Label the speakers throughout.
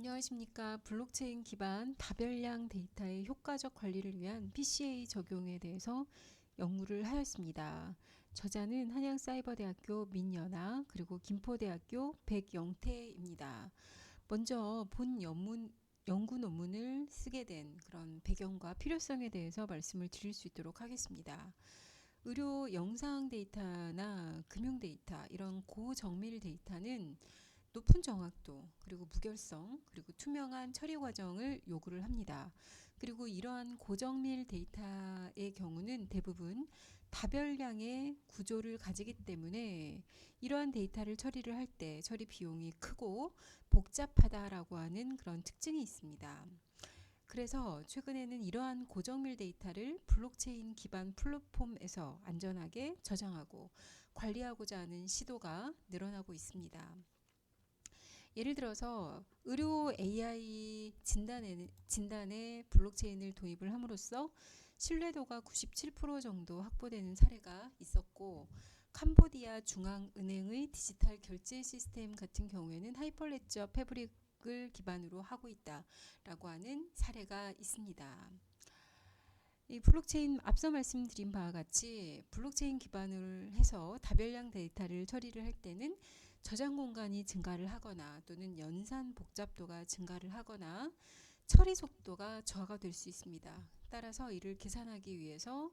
Speaker 1: 안녕하십니까. 블록체인 기반 다별량 데이터의 효과적 관리를 위한 PCA 적용에 대해서 연구를 하였습니다. 저자는 한양사이버대학교 민연아 그리고 김포대학교 백영태입니다. 먼저 본 연구 논문을 쓰게 된 그런 배경과 필요성에 대해서 말씀을 드릴 수 있도록 하겠습니다. 의료 영상 데이터나 금융 데이터, 이런 고정밀 데이터는 높은 정확도, 그리고 무결성, 그리고 투명한 처리 과정을 요구를 합니다. 그리고 이러한 고정밀 데이터의 경우는 대부분 다별량의 구조를 가지기 때문에 이러한 데이터를 처리를 할 때 처리 비용이 크고 복잡하다라고 하는 그런 특징이 있습니다. 그래서 최근에는 이러한 고정밀 데이터를 블록체인 기반 플랫폼에서 안전하게 저장하고 관리하고자 하는 시도가 늘어나고 있습니다. 예를 들어서 의료 AI 진단에 블록체인을 도입을 함으로써 신뢰도가 97% 정도 확보되는 사례가 있었고, 캄보디아 중앙은행의 디지털 결제 시스템 같은 경우에는 하이퍼레저 패브릭을 기반으로 하고 있다라고 하는 사례가 있습니다. 이 블록체인, 앞서 말씀드린 바와 같이 블록체인 기반을 해서 다별량 데이터를 처리를 할 때는 저장 공간이 증가를 하거나 또는 연산 복잡도가 증가를 하거나 처리 속도가 저하가 될 수 있습니다. 따라서 이를 계산하기 위해서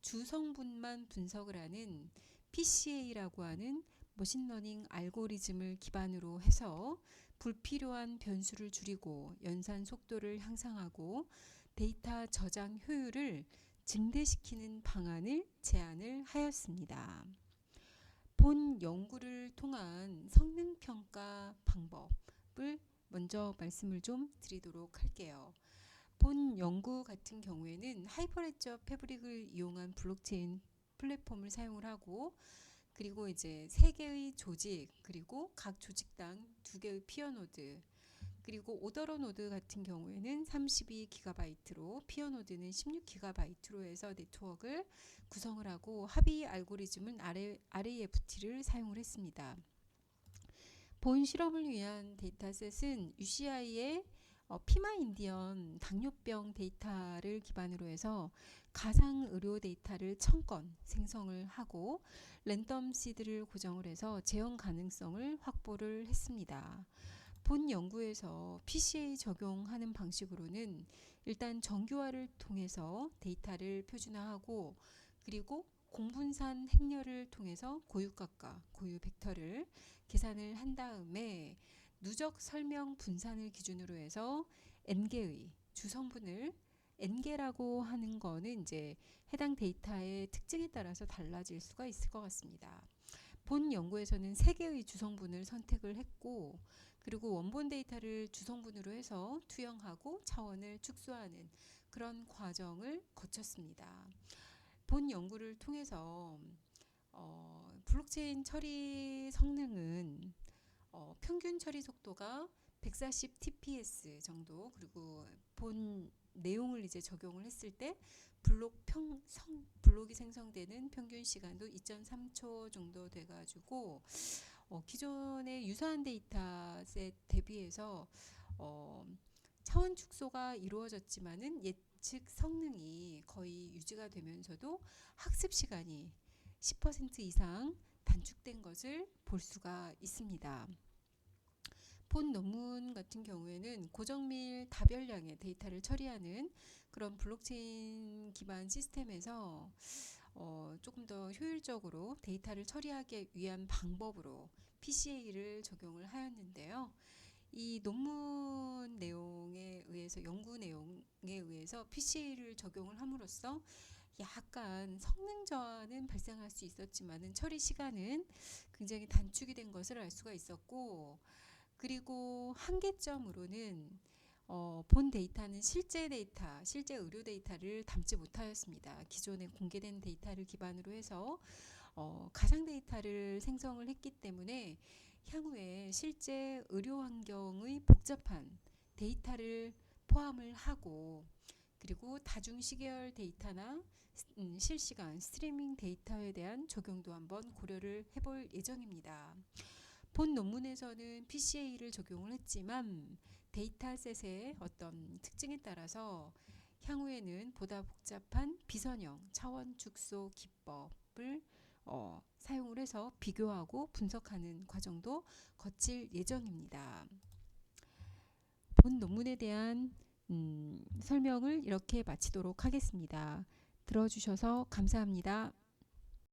Speaker 1: 주성분만 분석을 하는 PCA라고 하는 머신러닝 알고리즘을 기반으로 해서 불필요한 변수를 줄이고 연산 속도를 향상하고 데이터 저장 효율을 증대시키는 방안을 제안을 하였습니다. 본 연구를 통한 성능 평가 방법을 먼저 말씀을 좀 드리도록 할게요. 본 연구 같은 경우에는 하이퍼레저 패브릭을 이용한 블록체인 플랫폼을 사용을 하고, 그리고 이제 3개의 조직, 그리고 각 조직당 2개의 피어 노드, 그리고 오더러 노드 같은 경우에는 32GB로, 피어 노드는 16GB로 해서 네트워크를 구성을 하고 합의 알고리즘은 RAFT를 사용을 했습니다. 본 실험을 위한 데이터셋은 UCI의 피마 인디언 당뇨병 데이터를 기반으로 해서 가상 의료 데이터를 1000건 생성을 하고 랜덤 시드를 고정을 해서 재현 가능성을 확보를 했습니다. 본 연구에서 PCA 적용하는 방식으로는 일단 정규화를 통해서 데이터를 표준화하고, 그리고 공분산 행렬을 통해서 고유값과 고유 벡터를 계산을 한 다음에 누적 설명 분산을 기준으로 해서 n개의 주성분을, n개라고 하는 거는 이제 해당 데이터의 특징에 따라서 달라질 수가 있을 것 같습니다. 본 연구에서는 3개의 주성분을 선택을 했고, 그리고 원본 데이터를 주성분으로 해서 투영하고 차원을 축소하는 그런 과정을 거쳤습니다. 본 연구를 통해서 블록체인 처리 성능은 평균 처리 속도가 140 TPS 정도, 그리고 본 내용을 이제 적용을 했을 때 블록이 생성되는 평균 시간도 2.3초 정도 돼가지고 기존의 유사한 데이터셋 대비해서 차원 축소가 이루어졌지만은 예측 성능이 거의 유지가 되면서도 학습 시간이 10% 이상 단축된 것을 볼 수가 있습니다. 본 논문 같은 경우에는 고정밀 다별량의 데이터를 처리하는 그런 블록체인 기반 시스템에서 조금 더 효율적으로 데이터를 처리하기 위한 방법으로 PCA를 적용을 하였는데요. 이 논문 내용에 의해서, 연구 내용에 의해서 PCA를 적용을 함으로써 약간 성능 저하는 발생할 수 있었지만은 처리 시간은 굉장히 단축이 된 것을 알 수가 있었고, 그리고 한계점으로는 본 데이터는 실제 데이터, 실제 의료 데이터를 담지 못하였습니다. 기존에 공개된 데이터를 기반으로 해서 가상 데이터를 생성을 했기 때문에 향후에 실제 의료 환경의 복잡한 데이터를 포함을 하고, 그리고 다중 시계열 데이터나 실시간 스트리밍 데이터에 대한 적용도 한번 고려를 해볼 예정입니다. 본 논문에서는 PCA를 적용을 했지만 데이터셋의 어떤 특징에 따라서 향후에는 보다 복잡한 비선형 차원 축소 기법을 사용을 해서 비교하고 분석하는 과정도 거칠 예정입니다. 본 논문에 대한 설명을 이렇게 마치도록 하겠습니다. 들어주셔서 감사합니다.